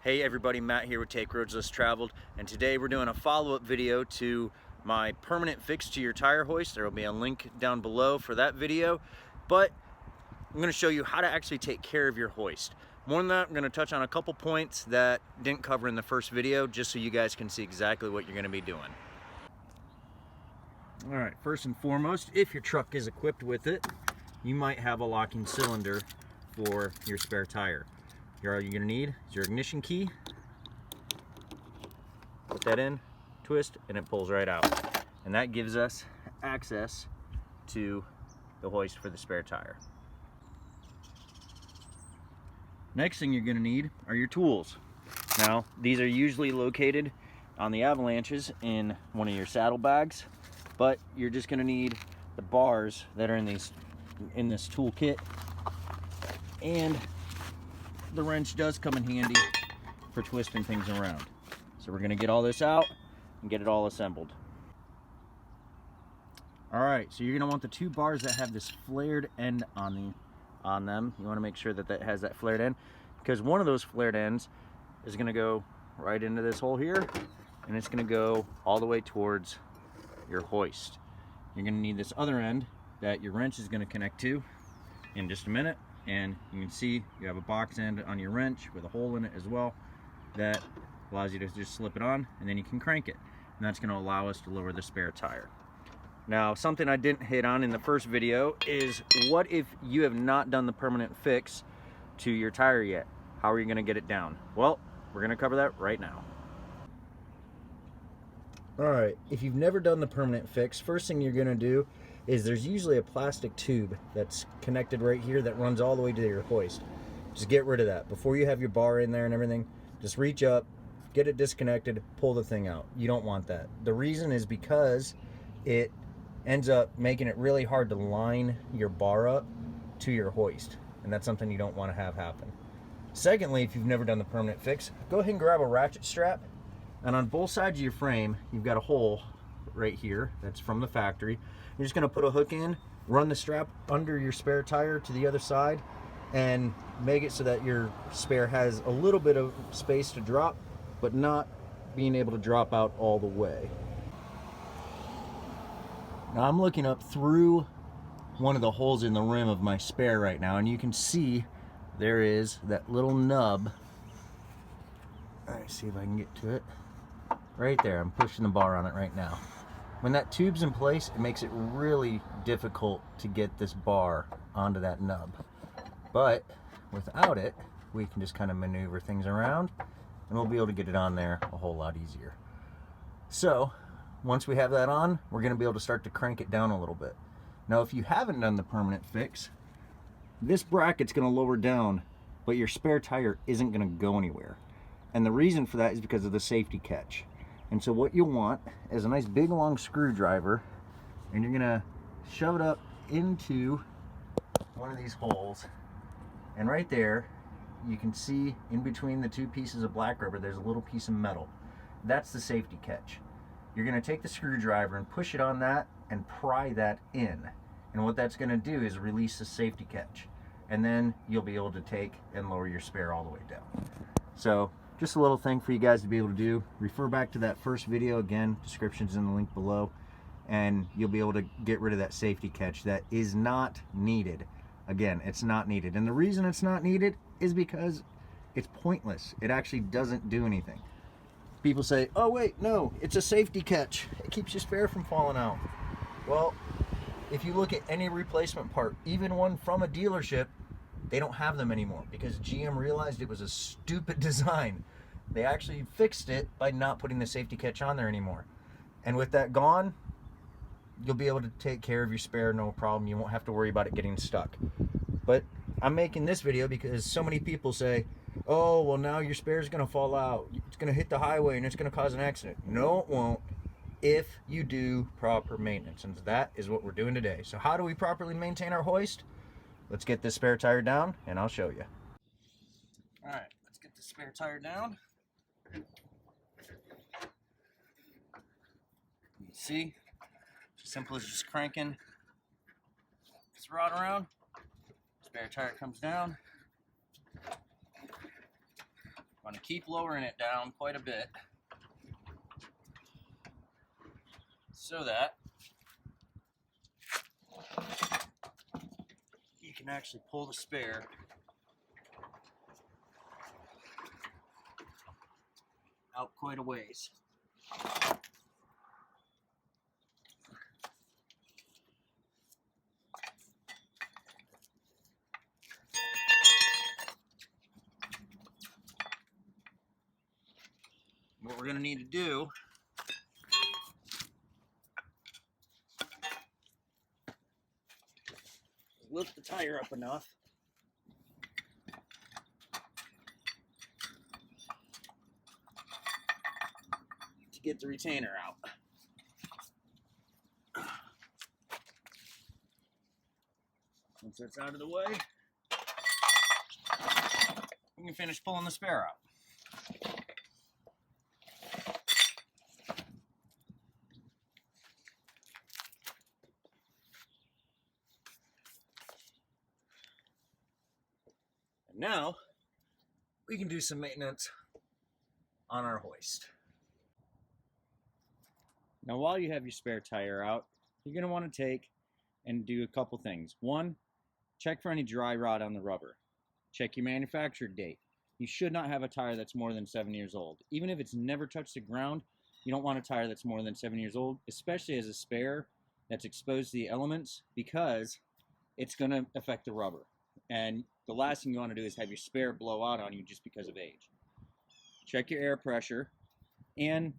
Hey everybody, Matt here with Take Roads Less Traveled, and today we're doing a follow-up video to my permanent fix to your tire hoist. There will be a link down below for that video, but I'm going to show you how to actually take care of your hoist. More than that, I'm going to touch on a couple points that didn't cover in the first video, just so you guys can see exactly what you're going to be doing. Alright, first and foremost, if your truck is equipped with it, you might have a locking cylinder for your spare tire. Here, all you're going to need is your ignition key. Put that in, twist, and it pulls right out. And that gives us access to the hoist for the spare tire. Next thing you're going to need are your tools. Now, these are usually located on the avalanches in one of your saddlebags, but you're just going to need the bars that are in this toolkit, and the wrench does come in handy for twisting things around. So we're going to get all this out and get it all assembled. Alright, so you're going to want the two bars that have this flared end on them. You want to make sure that that has that flared end, because one of those flared ends is going to go right into this hole here, and it's going to go all the way towards your hoist. You're going to need this other end that your wrench is going to connect to in just a minute. And you can see you have a box end on your wrench with a hole in it as well that allows you to just slip it on, and then you can crank it, and that's going to allow us to lower the spare tire. Now, something I didn't hit on in the first video is, what if you have not done the permanent fix to your tire yet? How are you going to get it down? Well, we're going to cover that right now. Alright, if you've never done the permanent fix, first thing you're going to do is there's usually a plastic tube that's connected right here that runs all the way to your hoist. Just get rid of that. Before you have your bar in there and everything, just reach up, get it disconnected, pull the thing out. You don't want that. The reason is because it ends up making it really hard to line your bar up to your hoist, and that's something you don't want to have happen. Secondly, if you've never done the permanent fix, go ahead and grab a ratchet strap, and on both sides of your frame you've got a hole right here that's from the factory. You're just going to put a hook in, run the strap under your spare tire to the other side, and make it so that your spare has a little bit of space to drop, but not being able to drop out all the way. Now I'm looking up through one of the holes in the rim of my spare right now, and you can see there is that little nub. Alright, see if I can get to it. Right there, I'm pushing the bar on it right now. When that tube's in place, it makes it really difficult to get this bar onto that nub. But without it, we can just kind of maneuver things around, and we'll be able to get it on there a whole lot easier. So, once we have that on, we're going to be able to start to crank it down a little bit. Now, if you haven't done the permanent fix, this bracket's going to lower down, but your spare tire isn't going to go anywhere. And the reason for that is because of the safety catch. And so what you'll want is a nice big long screwdriver, and you're gonna shove it up into one of these holes, and right there you can see in between the two pieces of black rubber there's a little piece of metal. That's the safety catch. You're gonna take the screwdriver and push it on that and pry that in, and what that's gonna do is release the safety catch, and then you'll be able to take and lower your spare all the way down. So just a little thing for you guys to be able to do. Refer back to that first video. Again, description's in the link below, and you'll be able to get rid of that safety catch that is not needed. Again, it's not needed, and the reason it's not needed is because it's pointless. It actually doesn't do anything. People say, oh wait, no, it's a safety catch, it keeps your spare from falling out. Well, if you look at any replacement part, even one from a dealership, they don't have them anymore because GM realized it was a stupid design. They actually fixed it by not putting the safety catch on there anymore. And with that gone, you'll be able to take care of your spare, no problem. You won't have to worry about it getting stuck. But I'm making this video because so many people say, oh, well now your spare is going to fall out. It's going to hit the highway and it's going to cause an accident. No, it won't, if you do proper maintenance. And that is what we're doing today. So how do we properly maintain our hoist? Let's get this spare tire down, and I'll show you. Alright, let's get the spare tire down. You can see, it's as simple as just cranking this rod around. Spare tire comes down. going to keep lowering it down quite a bit so that you can actually pull the spare out quite a ways. What we're going to need to do is lift the tire up enough to get the retainer out. Once that's out of the way, we can finish pulling the spare out. And now we can do some maintenance on our hoist. Now, while you have your spare tire out, you're going to want to take and do a couple things. One, check for any dry rot on the rubber. Check your manufacturer date. You should not have a tire that's more than 7 years old. Even if it's never touched the ground, you don't want a tire that's more than 7 years old, especially as a spare that's exposed to the elements, because it's going to affect the rubber. And the last thing you want to do is have your spare blow out on you just because of age. Check your air pressure, and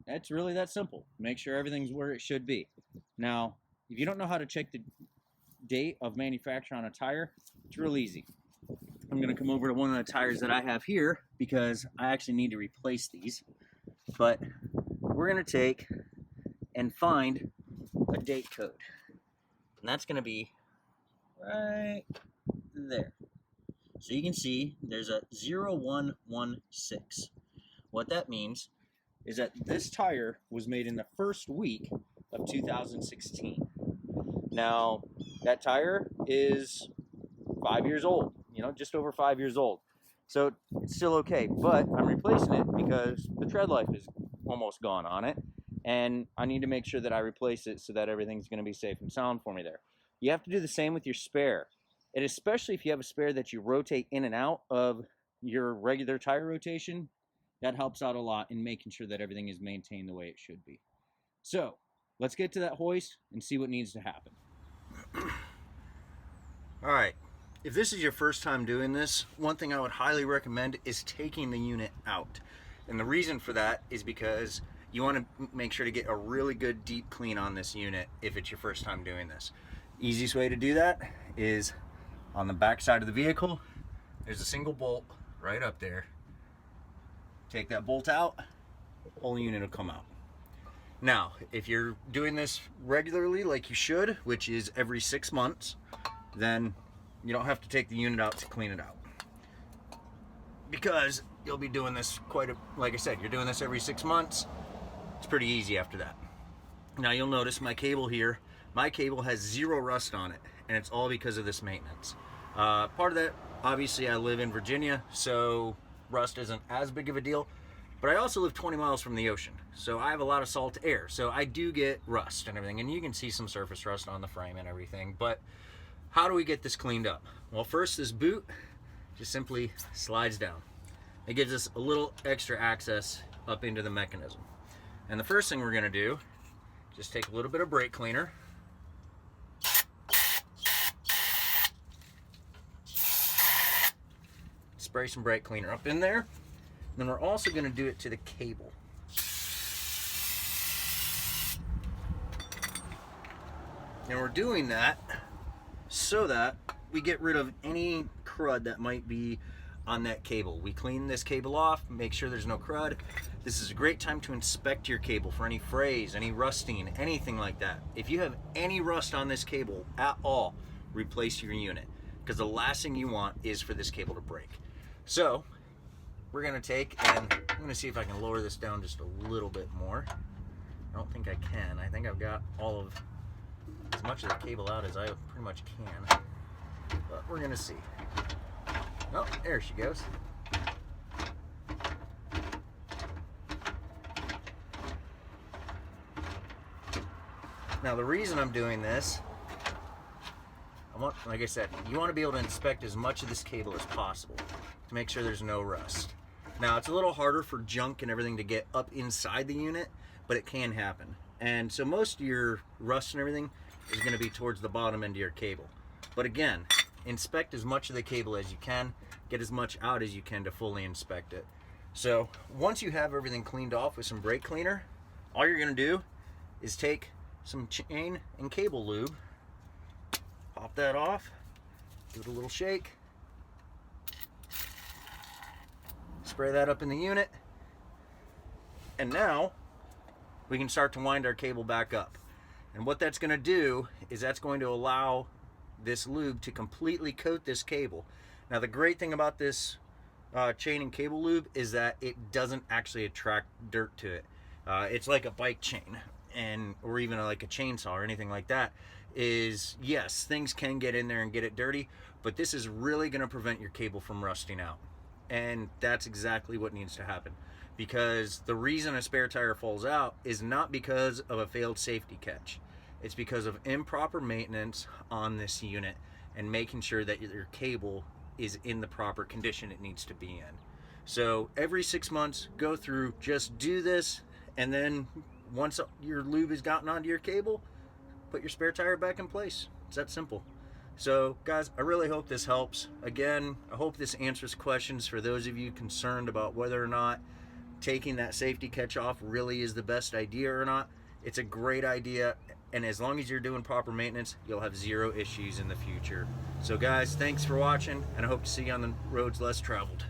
it's really that simple. Make sure everything's where it should be. Now, if you don't know how to check the date of manufacture on a tire, it's real easy. I'm going to come over to one of the tires that I have here because I actually need to replace these. But we're going to take and find a date code. And that's going to be right there. So you can see there's a 0116. What that means is that this tire was made in the first week of 2016. Now, that tire is 5 years old, just over 5 years old. So it's still okay, but I'm replacing it because the tread life is almost gone on it, and I need to make sure that I replace it so that everything's going to be safe and sound for me there. You have to do the same with your spare, and especially if you have a spare that you rotate in and out of your regular tire rotation, that helps out a lot in making sure that everything is maintained the way it should be. So let's get to that hoist and see what needs to happen. All right, if this is your first time doing this, one thing I would highly recommend is taking the unit out. And the reason for that is because you want to make sure to get a really good deep clean on this unit if it's your first time doing this. Easiest way to do that is on the back side of the vehicle. There's a single bolt right up there. Take that bolt out, whole unit will come out. Now, if you're doing this regularly like you should, which is every 6 months, then you don't have to take the unit out to clean it out. Because you'll be doing this like I said, you're doing this every 6 months. It's pretty easy after that. Now you'll notice my cable here, my cable has 0 rust on it, and it's all because of this maintenance. Part of that, obviously I live in Virginia, so rust isn't as big of a deal, but I also live 20 miles from the ocean, so I have a lot of salt air, so I do get rust and everything, and you can see some surface rust on the frame and everything. But how do we get this cleaned up? Well, first, this boot just simply slides down. It gives us a little extra access up into the mechanism. And the first thing we're going to do, just take a little bit of brake cleaner, spray some brake cleaner up in there. Then we're also going to do it to the cable. And we're doing that so that we get rid of any crud that might be on that cable. We clean this cable off, make sure there's no crud. This is a great time to inspect your cable for any frays, any rusting, anything like that. If you have any rust on this cable at all, replace your unit, because the last thing you want is for this cable to break. So we're going to take and I'm going to see if I can lower this down just a little bit more. I don't think I can. I think I've got all of as much of the cable out as I pretty much can. But we're going to see. Oh, there she goes. Now the reason I'm doing this, like I said, you want to be able to inspect as much of this cable as possible to make sure there's no rust. Now it's a little harder for junk and everything to get up inside the unit, but it can happen. And so most of your rust and everything is going to be towards the bottom end of your cable. But again, inspect as much of the cable as you can, get as much out as you can to fully inspect it. So once you have everything cleaned off with some brake cleaner, all you're going to do is take some chain and cable lube, pop that off, give it a little shake, spray that up in the unit, and now we can start to wind our cable back up. And what that's going to do is that's going to allow this lube to completely coat this cable. Now the great thing about this chain and cable lube is that it doesn't actually attract dirt to it. It's like a bike chain, or even like a chainsaw or anything like that. Is yes, things can get in there and get it dirty, but this is really going to prevent your cable from rusting out. And that's exactly what needs to happen, because the reason a spare tire falls out is not because of a failed safety catch. It's because of improper maintenance on this unit and making sure that your cable is in the proper condition it needs to be in. So every 6 months, go through, just do this, and then once your lube has gotten onto your cable, put your spare tire back in place. It's that simple. So guys, I really hope this helps. Again, I hope this answers questions for those of you concerned about whether or not taking that safety catch off really is the best idea or not. It's a great idea, and as long as you're doing proper maintenance, you'll have zero issues in the future. So guys, thanks for watching, and I hope to see you on the roads less traveled.